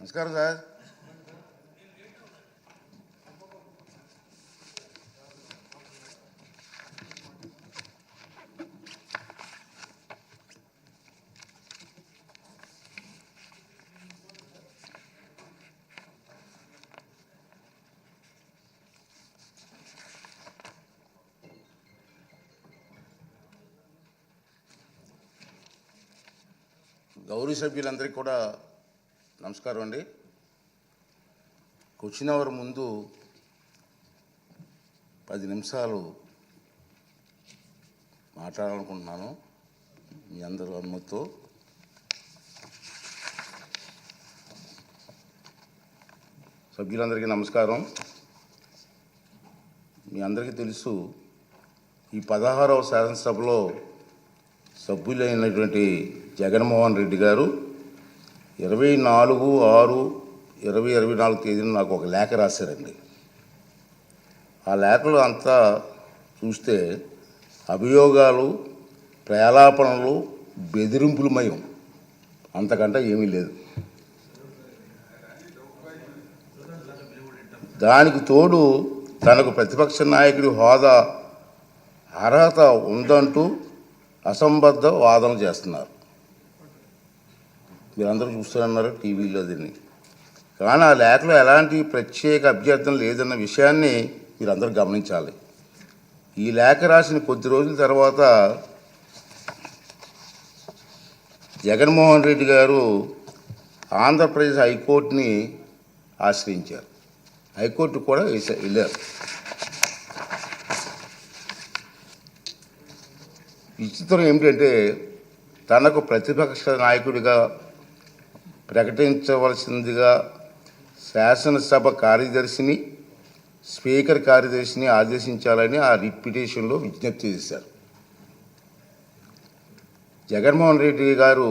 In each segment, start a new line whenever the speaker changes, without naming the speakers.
నమస్కారం సార్. గౌరవ సభ్యులందరికీ కూడా నమస్కారం అండి. క్వశ్చన్ అవర్ ముందు 10 నిమిషాలు మాట్లాడాలనుకుంటున్నాను మీ అందరూ అనుమతితో. సభ్యులందరికీ నమస్కారం. మీ అందరికీ తెలుసు, ఈ 16వ శాసనసభలో సభ్యులైనటువంటి జగన్మోహన్ రెడ్డి గారు 24/6/2024 తేదీన నాకు ఒక లేఖ రాశారండి. ఆ లేఖలో అంతా చూస్తే అభియోగాలు, ప్రలాపనలు, బెదిరింపులమయం, అంతకంటే ఏమీ లేదు. దానికి తోడు తనకు ప్రతిపక్ష నాయకుడి హోదా అర్హత ఉందంటూ అసంబద్ధ వాదనలు చేస్తున్నారు. మీరందరూ చూస్తున్నారు టీవీలో దీన్ని. కానీ ఆ లేఖలో ఎలాంటి ప్రత్యేక అభ్యర్థన లేదన్న విషయాన్ని మీరందరూ గమనించాలి. ఈ లేఖ రాసిన కొద్ది రోజుల తర్వాత జగన్మోహన్ రెడ్డి గారు ఆంధ్రప్రదేశ్ హైకోర్టుని ఆశ్రయించారు. హైకోర్టు కూడా వెళ్ళారు. విచిత్రం ఏమిటంటే, తనకు ప్రతిపక్ష నాయకుడిగా ప్రకటించవలసిందిగా శాసనసభ కార్యదర్శిని, స్పీకర్ కార్యదర్శిని ఆదేశించాలని ఆ రిట్ పిటిషన్లో విజ్ఞప్తి చేశారు. జగన్మోహన్ రెడ్డి గారు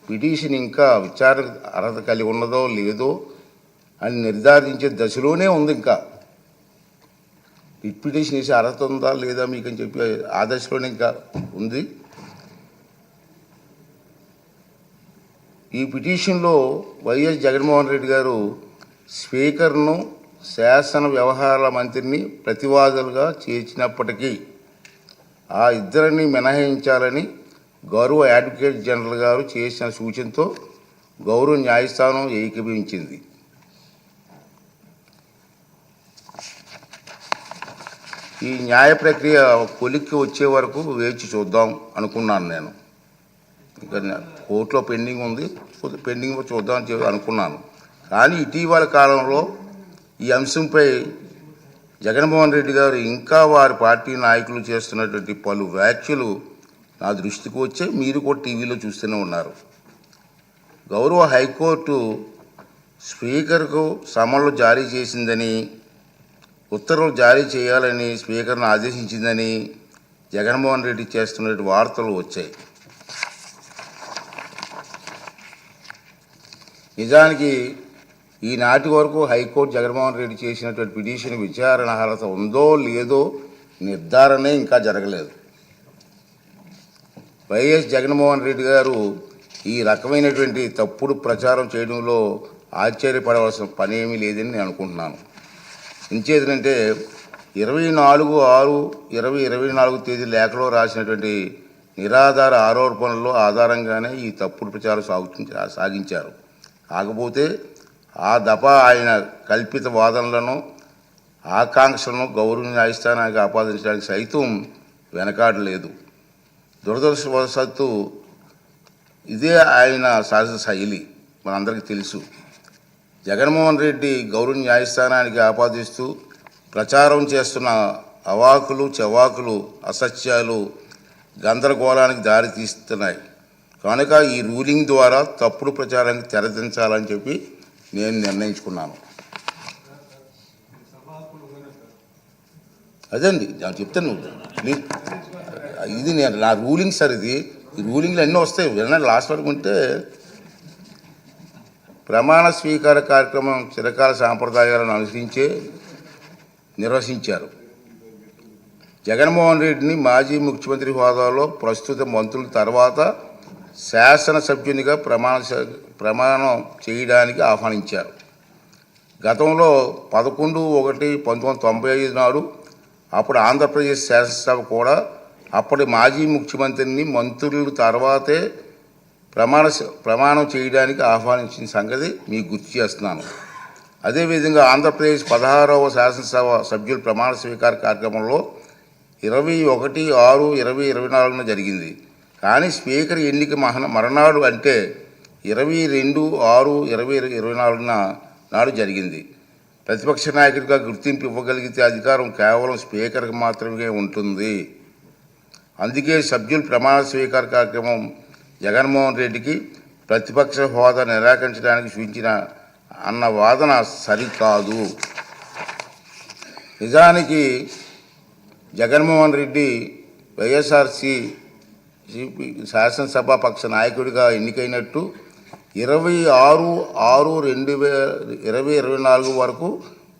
పిటిషన్ ఇంకా విచారణ అర్హత కలిగి ఉన్నదో లేదో అని నిర్ధారించే దశలోనే ఉంది. ఇంకా రిట్ పిటిషన్ వేసే అర్హత ఉందా లేదా మీకు అని చెప్పి ఆ దశలోనే ఇంకా ఉంది. ఈ పిటిషన్లో వైఎస్ జగన్మోహన్ రెడ్డి గారు స్పీకర్ను, శాసన వ్యవహారాల మంత్రిని ప్రతివాదులుగా చేర్చినప్పటికీ ఆ ఇద్దరిని మినహాయించాలని గౌరవ అడ్వకేట్ జనరల్ గారు చేసిన సూచనతో గౌరవ న్యాయస్థానం ఏకీభవించింది. ఈ న్యాయ ప్రక్రియ కొలిక్కి వచ్చే వరకు వేచి చూద్దాం అనుకున్నాను నేను. ఇంకా కోర్టులో పెండింగ్ ఉంది, పెండింగ్ చూద్దాం అనుకున్నాను. కానీ ఇటీవల కాలంలో ఈ అంశంపై జగన్మోహన్ రెడ్డి గారు ఇంకా వారి పార్టీ నాయకులు చేస్తున్నటువంటి పలు వ్యాఖ్యలు నా దృష్టికి వచ్చే మీరు కూడా టీవీలో చూస్తూనే ఉన్నారు. గౌరవ హైకోర్టు స్పీకర్కు సమన్లు జారీ చేసిందని, ఉత్తర్వులు జారీ చేయాలని స్పీకర్ను ఆదేశించిందని జగన్మోహన్ రెడ్డి చేస్తున్న వార్తలు వచ్చాయి. నిజానికి ఈనాటి వరకు హైకోర్టు జగన్మోహన్ రెడ్డి చేసినటువంటి పిటిషన్ విచారణ అర్హత ఉందో లేదో నిర్ధారణే ఇంకా జరగలేదు. వైఎస్ జగన్మోహన్ రెడ్డి గారు ఈ రకమైనటువంటి తప్పుడు ప్రచారం చేయడంలో ఆశ్చర్యపడవలసిన పని ఏమీ లేదని నేను అనుకుంటున్నాను. ఇంచేదంటే 24/6/2024 తేదీ లేఖలో రాసినటువంటి నిరాధార ఆరోపణల ఆధారంగానే ఈ తప్పుడు ప్రచారం సాగించారు. కాకపోతే ఆ దఫా ఆయన కల్పిత వాదనలను, ఆకాంక్షలను గౌరవ న్యాయస్థానానికి ఆపాదించడానికి సైతం వెనకాడలేదు. దురదృష్టవశాత్తు ఇదే ఆయన సహజ శైలి, మనందరికీ తెలుసు. జగన్మోహన్ రెడ్డి గౌరవ న్యాయస్థానానికి ఆపాదిస్తూ ప్రచారం చేస్తున్న అవాకులు చెవాకులు, అసత్యాలు గందరగోళానికి దారితీస్తున్నాయి. కనుక ఈ రూలింగ్ ద్వారా తప్పుడు ప్రచారానికి తెరదించాలని చెప్పి నేను నిర్ణయించుకున్నాను. అదండి నేను చెప్తాను. ఇది నేను నా రూలింగ్ సార్. ఇది ఈ రూలింగ్లు అన్నీ వస్తాయి. వినండి, లాస్ట్ వరకు ఉంటే. ప్రమాణ స్వీకార కార్యక్రమం చిరకాల సాంప్రదాయాలను అనుసరించే నిర్వహించారు. జగన్మోహన్ రెడ్డిని మాజీ ముఖ్యమంత్రి హోదాలో ప్రస్తుత మంత్రుల తర్వాత శాసనసభ్యునిగా ప్రమాణం చేయడానికి ఆహ్వానించారు. గతంలో 11/1/1995 నాడు అప్పుడు ఆంధ్రప్రదేశ్ శాసనసభ కూడా అప్పటి మాజీ ముఖ్యమంత్రిని మంత్రులు తర్వాతే ప్రమాణం చేయడానికి ఆహ్వానించిన సంగతి మీకు గుర్తు చేస్తున్నాను. అదేవిధంగా ఆంధ్రప్రదేశ్ 16వ శాసనసభ సభ్యుల ప్రమాణ స్వీకార కార్యక్రమంలో 21/6/2024 జరిగింది. కానీ స్పీకర్ ఎన్నిక మరణాడు అంటే 22/6/2024 నాడు జరిగింది. ప్రతిపక్ష నాయకుడిగా గుర్తింపు ఇవ్వగలిగితే అధికారం కేవలం స్పీకర్కి మాత్రమే ఉంటుంది. అందుకే సభ్యుల ప్రమాణ స్వీకార కార్యక్రమం జగన్మోహన్ రెడ్డికి ప్రతిపక్ష హోదా నిరాకరించడానికి సూచించిన అన్న వాదన సరికాదు. నిజానికి జగన్మోహన్ రెడ్డి వైఎస్ఆర్సీ శాసనసభాపక్ష నాయకుడిగా ఎన్నికైనట్టు 26/6/2024 వరకు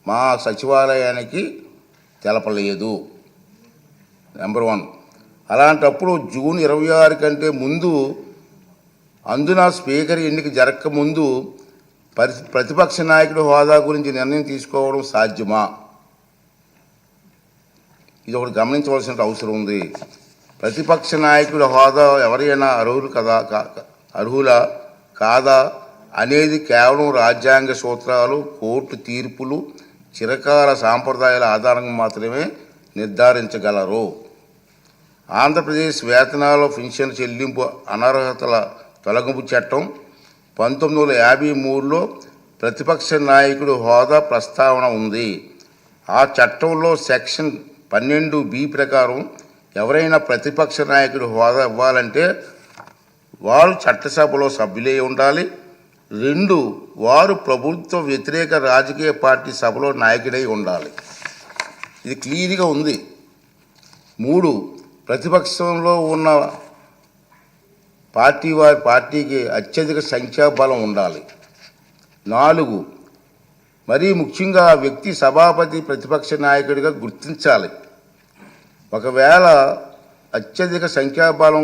మా సచివాలయానికి తెలపలేదు. నెంబర్ 1. అలాంటప్పుడు జూన్ 26 కంటే ముందు, అందున స్పీకర్ ఎన్నిక జరగకముందు ప్రతిపక్ష నాయకుడి హోదా గురించి నిర్ణయం తీసుకోవడం సాధ్యమా? ఇది ఒకటి గమనించవలసిన అవసరం ఉంది. ప్రతిపక్ష నాయకుడి హోదా ఎవరైనా అర్హులా కాదా అనేది కేవలం రాజ్యాంగ సూత్రాలు, కోర్టు తీర్పులు, చిరకాల సాంప్రదాయాల ఆధారంగా మాత్రమే నిర్ధారించగలరు. ఆంధ్రప్రదేశ్ వేతనాల పెన్షన్ చెల్లింపు అనర్హతల తొలగింపు చట్టం 1953లో ప్రతిపక్ష నాయకుడి హోదా ప్రస్తావన ఉంది. ఆ చట్టంలో సెక్షన్ 12B ప్రకారం ఎవరైనా ప్రతిపక్ష నాయకుడి హోదా ఇవ్వాలంటే వారు చట్టసభలో సభ్యులై ఉండాలి. 2, వారు ప్రభుత్వ వ్యతిరేక రాజకీయ పార్టీ సభలో నాయకుడై ఉండాలి. ఇది క్లియర్గా ఉంది. 3, ప్రతిపక్షంలో ఉన్న పార్టీకి అత్యధిక సంఖ్యాబలం ఉండాలి. 4, మరీ ముఖ్యంగా ఆ వ్యక్తి సభాపతి ప్రతిపక్ష నాయకుడిగా గుర్తించాలి. ఒకవేళ అత్యధిక సంఖ్యాబలం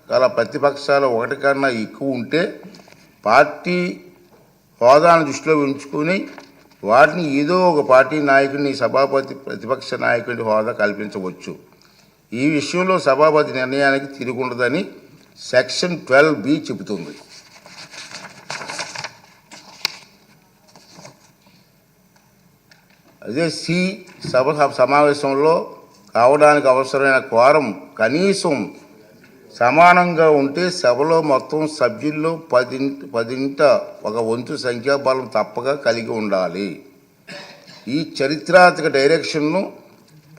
గల ప్రతిపక్షాలు ఒకటి కన్నా ఎక్కువ ఉంటే పార్టీ హోదాను దృష్టిలో ఉంచుకొని వాటిని ఏదో ఒక పార్టీ నాయకుడిని సభాపతి ప్రతిపక్ష నాయకుడి హోదా కల్పించవచ్చు. ఈ విషయంలో సభాపతి నిర్ణయానికి తిరుగుండదని సెక్షన్ 12B చెబుతుంది. అదే సభ సమావేశంలో కావడానికి అవసరమైన క్వారం కనీసం సమానంగా ఉంటే సభలో మొత్తం సభ్యుల్లో 10ంట 1/10 సంఖ్యాబలం తప్పక కలిగి ఉండాలి. ఈ చరిత్రాత్మక డైరెక్షన్ను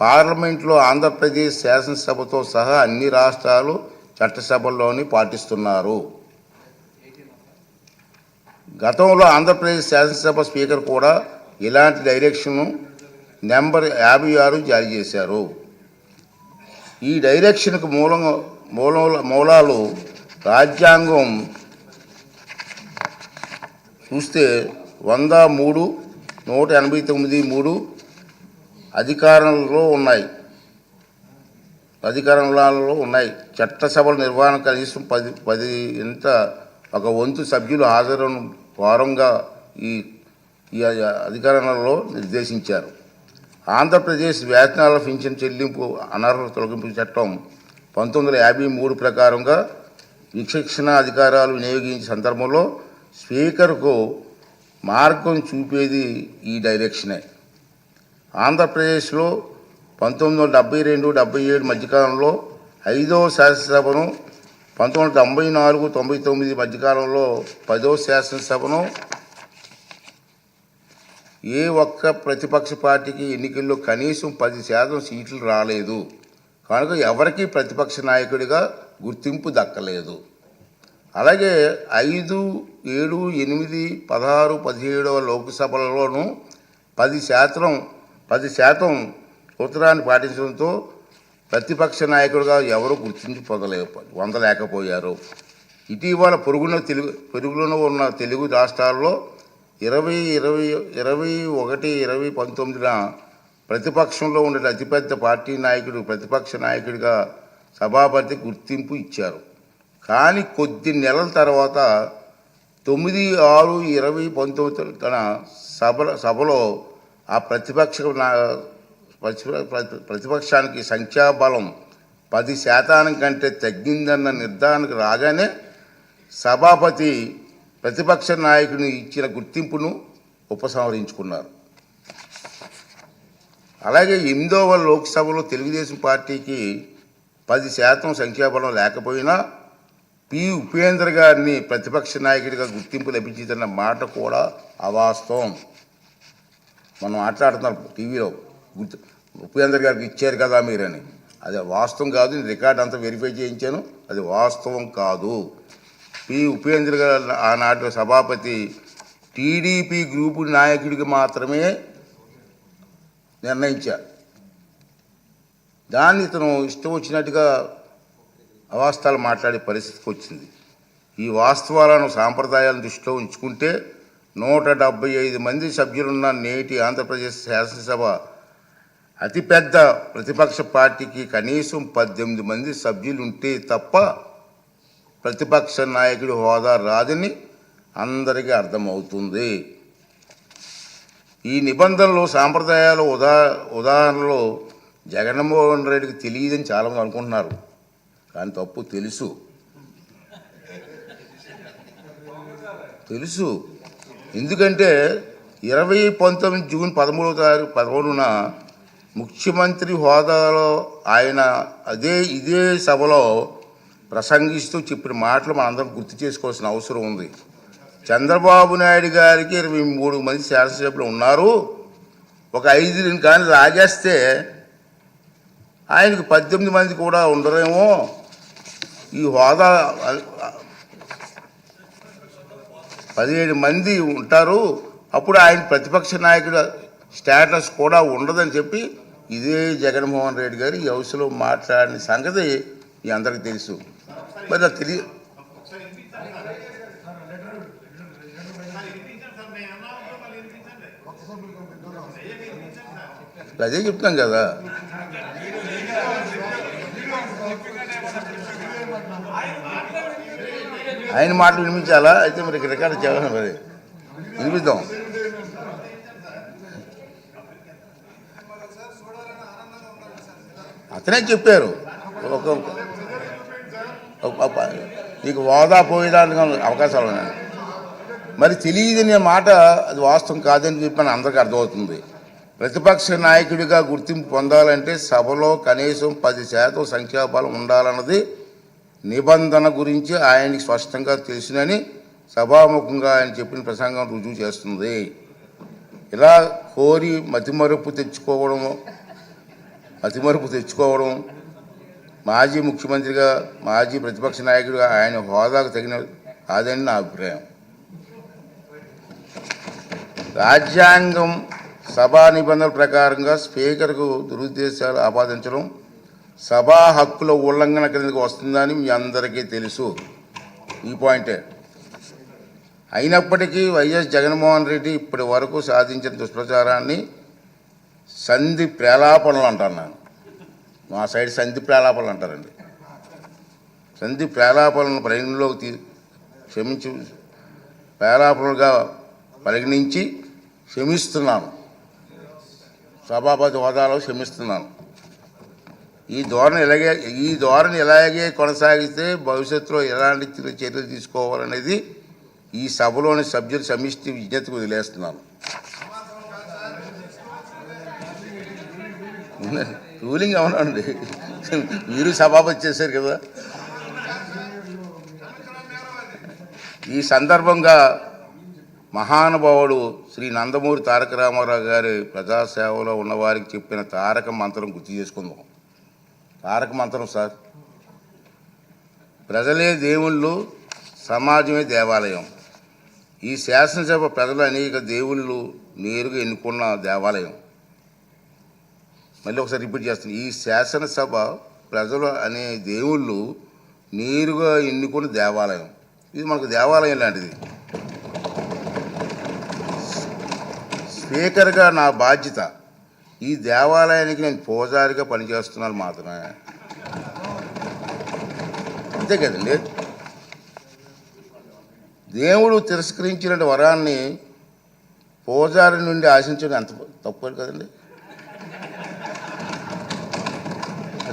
పార్లమెంట్లో ఆంధ్రప్రదేశ్ శాసనసభతో సహా అన్ని రాష్ట్రాలు చట్టసభల్లోని పాటిస్తున్నారు. గతంలో ఆంధ్రప్రదేశ్ శాసనసభ స్పీకర్ కూడా ఇలాంటి డైరెక్షన్ను నెంబర్ 56 జారీ చేశారు. ఈ డైరెక్షన్కు మూలాలు రాజ్యాంగం చూస్తే 103, 189(3) అధికారంలో ఉన్నాయి. చట్టసభల నిర్వహణ కనీసం 10ంట 1/10 సభ్యులు హాజరును వారంగా ఈ అధికారంలో నిర్దేశించారు. ఆంధ్రప్రదేశ్ వేతనాల పెన్షన్ చెల్లింపు అనర్హత తొలగింపు చట్టం 1953 ప్రకారంగా విచక్షణ అధికారాలు వినియోగించే సందర్భంలో స్పీకర్కు మార్గం చూపేది ఈ డైరెక్షనే. ఆంధ్రప్రదేశ్లో 1972-77 మధ్యకాలంలో 5వ శాసనసభను, 1994-99 మధ్యకాలంలో 10వ శాసనసభను ఏ ఒక్క ప్రతిపక్ష పార్టీకి ఎన్నికల్లో కనీసం 10% సీట్లు రాలేదు. కనుక ఎవరికీ ప్రతిపక్ష నాయకుడిగా గుర్తింపు దక్కలేదు. అలాగే 5, 7, 8, 16, 17వ లోక్సభలలోనూ 10% సూత్రాన్ని పాటించడంతో ప్రతిపక్ష నాయకుడిగా ఎవరు గుర్తింపు పొందలేకపోయారు. ఇటీవల పొరుగులో ఉన్న తెలుగు రాష్ట్రాల్లో 2021-2019 ప్రతిపక్షంలో ఉండే అతిపెద్ద పార్టీ నాయకుడు ప్రతిపక్ష నాయకుడిగా సభాపతి గుర్తింపు ఇచ్చారు. కానీ కొద్ది నెలల తర్వాత 9/6/2019 తన సభలో ఆ ప్రతిపక్షానికి సంఖ్యాబలం 10% కంటే తగ్గిందన్న నిర్ధారణకు రాగానే సభాపతి ప్రతిపక్ష నాయకుని ఇచ్చిన గుర్తింపును ఉపసంహరించుకున్నారు. అలాగే 8వ లోక్సభలో తెలుగుదేశం పార్టీకి 10% సంఖ్యాబలం లేకపోయినా ఉపేంద్ర గారిని ప్రతిపక్ష నాయకుడిగా గుర్తింపు లభించిందన్న మాట కూడా అవాస్తవం. మనం మాట్లాడుతున్నాం టీవీలో ఉపేంద్ర గారికి ఇచ్చారు కదా మీరని, అది వాస్తవం కాదు. నేను రికార్డ్ అంతా వెరిఫై చేయించాను, అది వాస్తవం కాదు. ఉపేంద్ర గారు ఆనాటి సభాపతి టీడీపీ గ్రూపు నాయకుడికి మాత్రమే నిర్ణయించారు. దాన్ని ఇతను ఇష్టం వచ్చినట్టుగా అవాస్తవాలు మాట్లాడే పరిస్థితికి వచ్చింది. ఈ వాస్తవాలను సాంప్రదాయాలను దృష్టిలో ఉంచుకుంటే 175 మంది సభ్యులున్న నేటి ఆంధ్రప్రదేశ్ శాసనసభ అతిపెద్ద ప్రతిపక్ష పార్టీకి కనీసం 18 మంది సభ్యులు ఉంటే తప్ప ప్రతిపక్ష నాయకుడి హోదా రాదని అందరికీ అర్థమవుతుంది. ఈ నిబంధనలు సాంప్రదాయాల ఉదాహరణలో జగన్మోహన్ రెడ్డికి తెలియదని చాలామంది అనుకుంటున్నారు, కానీ తప్పు. తెలుసు. ఎందుకంటే 2019 జూన్ 13న ముఖ్యమంత్రి హోదాలో ఆయన ఇదే సభలో ప్రసంగిస్తూ చెప్పిన మాటలు మనందరం గుర్తు చేసుకోవాల్సిన అవసరం ఉంది. చంద్రబాబు నాయుడు గారికి 23 మంది శాసనసభ్యులు ఉన్నారు, ఒక 5 కానీ లాగేస్తే ఆయనకు 18 మంది కూడా ఉండరేమో, ఈ హోదా 17 మంది ఉంటారు, అప్పుడు ఆయన ప్రతిపక్ష నాయకుడు స్టేటస్ కూడా ఉండదని చెప్పి ఇదే జగన్మోహన్ రెడ్డి గారు ఈ హౌస్లో మాట్లాడిన సంగతి మీ అందరికీ తెలుసు. మరి అది అదే చెప్తాం కదా. ఆయన మాటలు వినిపించాలా? అయితే మరి రికార్డు చేయాలి, మరి వినిపిద్దాం. అతనే చెప్పారు, నీకు హోదా పోయేదానికి అవకాశాలు ఉన్నాయి. మరి తెలియదనే మాట అది వాస్తవం కాదని చెప్పని అందరికీ అర్థమవుతుంది. ప్రతిపక్ష నాయకుడిగా గుర్తింపు పొందాలంటే సభలో కనీసం 10% సంఖ్యాబలం ఉండాలన్నది నిబంధన గురించి ఆయనకి స్పష్టంగా తెలుసునని సభాముఖంగా ఆయన చెప్పిన ప్రసంగం రుజువు చేస్తుంది. ఇలా కోరి మతిమరుపు తెచ్చుకోవడం మాజీ ముఖ్యమంత్రిగా, మాజీ ప్రతిపక్ష నాయకుడిగా ఆయన హోదాకు తగిన కాదని నా అభిప్రాయం. రాజ్యాంగం సభా నిబంధనల ప్రకారంగా స్పీకర్కు దురుద్దేశాలు ఆపాదించడం సభా హక్కుల ఉల్లంఘన కిందకు వస్తుందని మీ అందరికీ తెలుసు. ఈ పాయింటే. అయినప్పటికీ వైఎస్ జగన్మోహన్ రెడ్డి ఇప్పటి వరకు సాధించిన దుష్ప్రచారాన్ని సంధి ప్రేలాపనలు అంటాను నేను. మా సైడ్ సంధి ప్రేలాపనలు అంటారండి. సంధి ప్రేలాపనలను పరిగణలోకి ప్రేలాపనలుగా పరిగణించి క్షమిస్తున్నాను, సభాపతి హోదాలో క్షమిస్తున్నాను. ఈ ధోరణి ఇలాగే కొనసాగిస్తే భవిష్యత్తులో ఎలాంటి చర్యలు తీసుకోవాలనేది ఈ సభలోని సభ్యుల సమిష్టి విజ్ఞతకు వదిలేస్తున్నాను. రూలింగ్ అవునండి, మీరు సభాపతి చేశారు కదా. ఈ సందర్భంగా మహానుభావుడు శ్రీ నందమూరి తారక రామారావు గారి ప్రజాసేవలో ఉన్నవారికి చెప్పిన తారక మంత్రం గుర్తు చేసుకుందాం. తారక మంత్రం సార్, ప్రజలే దేవుళ్ళు, సమాజమే దేవాలయం. ఈ శాసనసభ ప్రజలు అనేక దేవుళ్ళు నేరుగా ఎన్నుకున్న దేవాలయం. మళ్ళీ ఒకసారి రిపీట్ చేస్తాను, ఈ శాసనసభ ప్రజలు అనే దేవుళ్ళు నేరుగా ఎన్నుకున్న దేవాలయం. ఇది మనకు దేవాలయం లాంటిది. స్పీకర్గా నా బాధ్యత ఈ దేవాలయానికి నేను పూజారిగా పనిచేస్తున్నాను మాత్రమే, అంతే కదండి. దేవుడు తిరస్కరించిన వరాన్ని పూజారి నుండి ఆశించడం ఎంత తప్పు కదండి.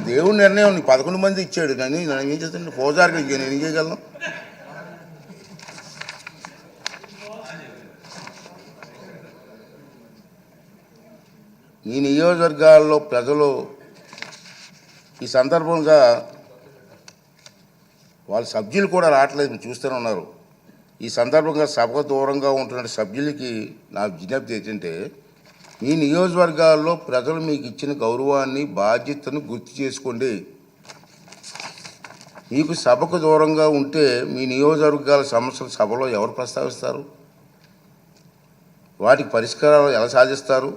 దేవుడి నిర్ణయం 11 మంది ఇచ్చాడు, కానీ నేను ఏం చేస్తాను? పూజారికి నేను ఏం చేయగలను? ఈ నియోజకవర్గాల్లో ప్రజలు ఈ సందర్భంగా వాళ్ళ సభ్యులు కూడా రావట్లేదు, మీరు చూస్తూనే ఉన్నారు. ఈ సందర్భంగా సభకు దూరంగా ఉంటున్న సభ్యులకి నా విజ్ఞప్తి ఏంటంటే, మీ నియోజకవర్గాల్లో ప్రజలు మీకు ఇచ్చిన గౌరవాన్ని, బాధ్యతను గుర్తు చేసుకోండి. మీకు సభకు దూరంగా ఉంటే మీ నియోజకవర్గాల సమస్యలు సభలో ఎవరు ప్రస్తావిస్తారు? వాటికి పరిష్కారాలు ఎలా సాధిస్తారు?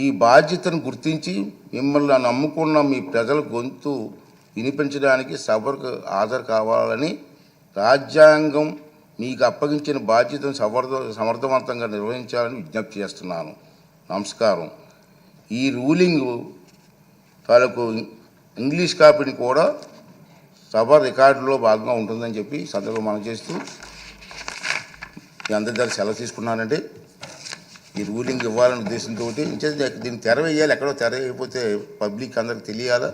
ఈ బాధ్యతను గుర్తించి మిమ్మల్ని నమ్ముకున్న మీ ప్రజల గొంతు వినిపించడానికి సభకు హాజరు కావాలని, రాజ్యాంగం మీకు అప్పగించిన బాధ్యతను సమర్థవంతంగా నిర్వహించాలని విజ్ఞప్తి చేస్తున్నాను. నమస్కారం. ఈ రూలింగ్ తాలూకు ఇంగ్లీష్ కాపీని కూడా సభ రికార్డులో భాగంగా ఉంటుందని చెప్పి సందర్భం మనం చేస్తూ మీ అందరి దగ్గర సెలవు తీసుకున్నానండి. ఈ రూలింగ్ ఇవ్వాలనే ఉద్దేశంతో దీన్ని తెర వేయాలి, ఎక్కడో తెర వేయకపోతే పబ్లిక్ అందరికి తెలియాలా,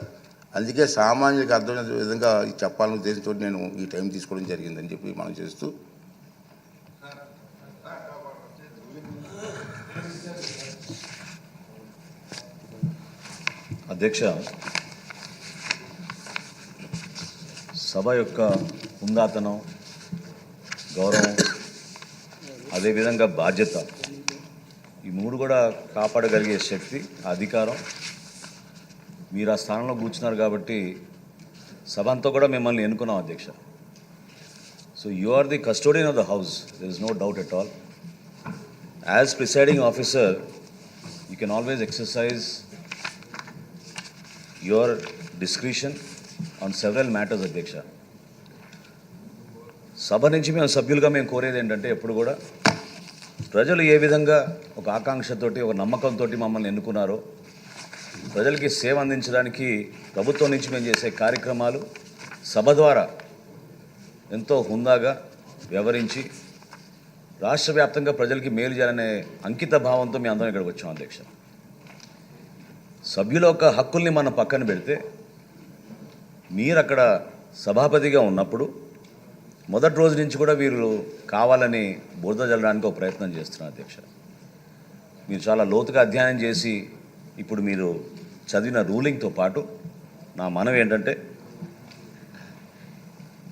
అందుకే సామాన్యులకు అర్థమైన విధంగా చెప్పాలనే ఉద్దేశంతో నేను ఈ టైం తీసుకోవడం జరిగిందని చెప్పి మనం చేస్తూ
అధ్యక్ష, సభ యొక్క హుందాతనం, గౌరవం, అదేవిధంగా బాధ్యత, ఈ మూడు కూడా కాపాడగలిగే శక్తి, అధికారం మీరు ఆ స్థానంలో కూర్చున్నారు కాబట్టి సభ అంతా కూడా మిమ్మల్ని ఎన్నుకున్నాం అధ్యక్ష. So you are the custodian of the house, there is no doubt at all. As presiding officer you can always exercise your discretion on several matters అధ్యక్ష. సభ నుంచి మేము సభ్యులుగా మేము కోరేది ఏంటంటే, ఎప్పుడు కూడా ప్రజలు ఏ విధంగా ఒక ఆకాంక్షతోటి, ఒక నమ్మకంతో మమ్మల్ని ఎన్నుకున్నారో, ప్రజలకి సేవ అందించడానికి ప్రభుత్వం నుంచి మేము చేసే కార్యక్రమాలు సభ ద్వారా ఎంతో హుందాగా వ్యవహరించి రాష్ట్ర వ్యాప్తంగా ప్రజలకి మేలు చేయాలనే అంకిత భావంతో మేము అందరం ఇక్కడికి వచ్చాం అధ్యక్ష. సభ్యుల యొక్క హక్కుల్ని మనం పక్కన పెడితే, మీరు అక్కడ సభాపతిగా ఉన్నప్పుడు మొదటి రోజు నుంచి కూడా వీరు కావాలని బురద జల్లడానికి ఒక ప్రయత్నం చేస్తున్నారు అధ్యక్ష. మీరు చాలా లోతుగా అధ్యయనం చేసి ఇప్పుడు మీరు చదివిన రూలింగ్తో పాటు నా మనవి ఏంటంటే,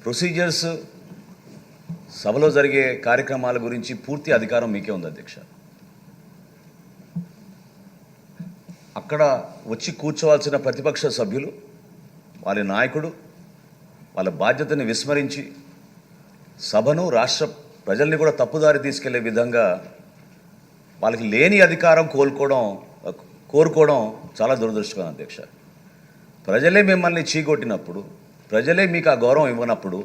ప్రొసీజర్స్, సభలో జరిగే కార్యక్రమాల గురించి పూర్తి అధికారం మీకే ఉంది అధ్యక్ష. అక్కడ వచ్చి కూర్చోవాల్సిన ప్రతిపక్ష సభ్యులు, వాళ్ళ నాయకుడు వాళ్ళ బాధ్యతని విస్మరించి సభను, రాష్ట్ర ప్రజల్ని కూడా తప్పుదారి తీసుకెళ్లే విధంగా వాళ్ళకి లేని అధికారం కోరుకోవడం చాలా దురదృష్టకరం అధ్యక్ష. ప్రజలే మిమ్మల్ని చీకొట్టినప్పుడు, ప్రజలే మీకు ఆ గౌరవం ఇవ్వనప్పుడు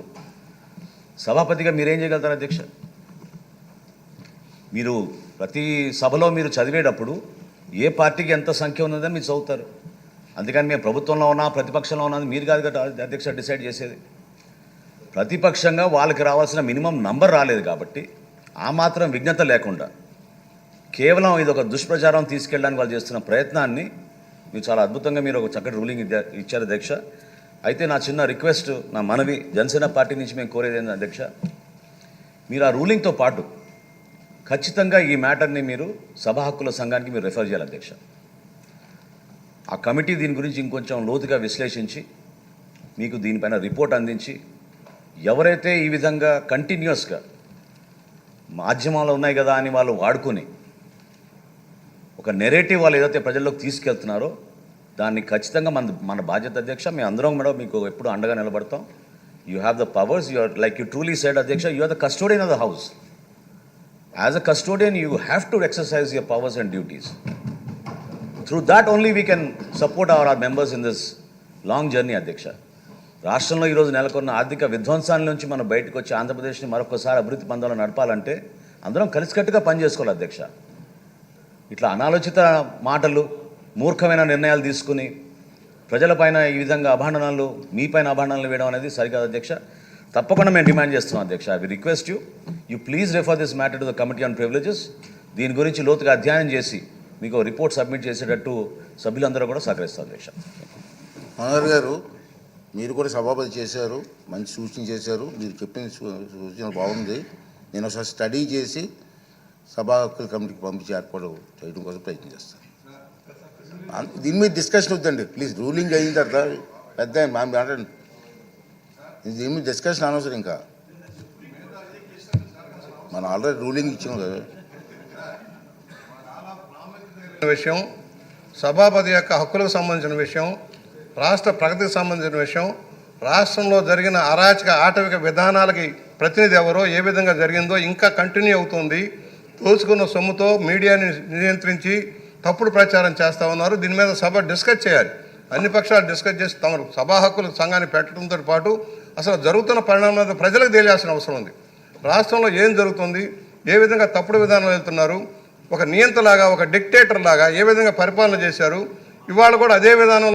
సభాపతిగా మీరేం చేయగలుగుతారు అధ్యక్ష? మీరు ప్రతి సభలో మీరు చదివేటప్పుడు ఏ పార్టీకి ఎంత సంఖ్య ఉన్నదని మీరు చదువుతారు. అందుకని మేము ప్రభుత్వంలో ఉన్నా ప్రతిపక్షంలో ఉన్నది మీరు కాదు కదా అధ్యక్ష డిసైడ్ చేసేది. ప్రతిపక్షంగా వాళ్ళకి రావాల్సిన మినిమం నంబర్ రాలేదు కాబట్టి ఆ మాత్రం విజ్ఞత లేకుండా కేవలం ఇది ఒక దుష్ప్రచారం తీసుకెళ్ళడానికి వాళ్ళు చేస్తున్న ప్రయత్నాన్ని మీరు చాలా అద్భుతంగా మీరు ఒక చక్కటి రూలింగ్ ఇచ్చారు అధ్యక్ష. అయితే నా చిన్న రిక్వెస్ట్, నా మనవి జనసేన పార్టీ నుంచి మేము కోరేది ఏంటంటే అధ్యక్ష, మీరు ఆ రూలింగ్తో పాటు ఖచ్చితంగా ఈ మ్యాటర్ని మీరు సభా హక్కుల సంఘానికి మీరు రెఫర్ చేయాలి అధ్యక్ష. ఆ కమిటీ దీని గురించి ఇంకొంచెం లోతుగా విశ్లేషించి మీకు దీనిపైన రిపోర్ట్ అందించి, ఎవరైతే ఈ విధంగా కంటిన్యూస్గా మాధ్యమాలు ఉన్నాయి కదా అని వాళ్ళు వాడుకొని ఒక నెరేటివ్ వాళ్ళు ఏదైతే ప్రజల్లోకి తీసుకెళ్తున్నారో దాన్ని ఖచ్చితంగా మన బాధ్యత అధ్యక్ష. మేము అందరం కూడా మీకు ఎప్పుడు అండగా నిలబడతాం. You have the powers, you are like you truly said అధ్యక్ష, you are the custodian of the house. As a custodian you have to exercise your powers and duties. Through that only we can support our members in this long journey అధ్యక్ష. రాష్ట్రంలో ఈరోజు నెలకొన్న ఆర్థిక విధ్వంసాల నుంచి మనం బయటకు వచ్చి ఆంధ్రప్రదేశ్ని మరొకసారి అభివృద్ధి పందాలు నడపాలంటే అందరం కలిసికట్టుగా పనిచేసుకోవాలి అధ్యక్ష. ఇట్లా అనాలోచిత మాటలు, మూర్ఖమైన నిర్ణయాలు తీసుకుని ప్రజలపైన ఈ విధంగా అభాండనాలు, మీపైన అభాండనాలు వేయడం అనేది సరికాదు అధ్యక్ష. తప్పకుండా మేము డిమాండ్ చేస్తున్నాం అధ్యక్ష. I request you please refer this matter to the committee on privileges. దీని గురించి లోతుగా అధ్యయనం చేసి మీకు రిపోర్ట్ సబ్మిట్ చేసేటట్టు సభ్యులందరూ కూడా సహకరిస్తారు అధ్యక్ష.
మనోహర్ గారు, మీరు కూడా సభాపతి చేశారు, మంచి సూచన చేశారు. మీరు చెప్పిన సూచన బాగుంది. నేను ఒకసారి స్టడీ చేసి సభా హక్కుల కమిటీకి పంపించి ఏర్పాటు చేయడం కోసం ప్రయత్నం చేస్తాను. దీని మీద డిస్కషన్ వద్దండి ప్లీజ్. రూలింగ్ అయిన తర్వాత పెద్ద మాట్లాడండి. దీని మీద డిస్కషన్ అనవసరం. ఇంకా మనం ఆల్రెడీ రూలింగ్ ఇచ్చాం కదా.
విషయం, సభాపతి యొక్క హక్కులకు సంబంధించిన విషయం, రాష్ట్ర ప్రగతికి సంబంధించిన విషయం, రాష్ట్రంలో జరిగిన అరాచక ఆటవిక విధానాలకి ప్రతినిధి ఎవరో, ఏ విధంగా జరిగిందో ఇంకా కంటిన్యూ అవుతుంది. దోచుకున్న సొమ్ముతో మీడియాని నియంత్రించి తప్పుడు ప్రచారం చేస్తూ ఉన్నారు. దీని మీద సభ డిస్కస్ చేయాలి. అన్ని పక్షాలు డిస్కస్ చేసి తమ సభా హక్కుల సంఘాన్ని పెట్టడంతో పాటు అసలు జరుగుతున్న పరిణామాలు ప్రజలకు తెలియాల్సిన అవసరం ఉంది. రాష్ట్రంలో ఏం జరుగుతుంది, ఏ విధంగా తప్పుడు విధానాలు వెళ్తున్నారు, ఒక నియంతలాగా, ఒక డిక్టేటర్ లాగా ఏ విధంగా పరిపాలన చేశారు, ఇవాళ కూడా అదే విధానం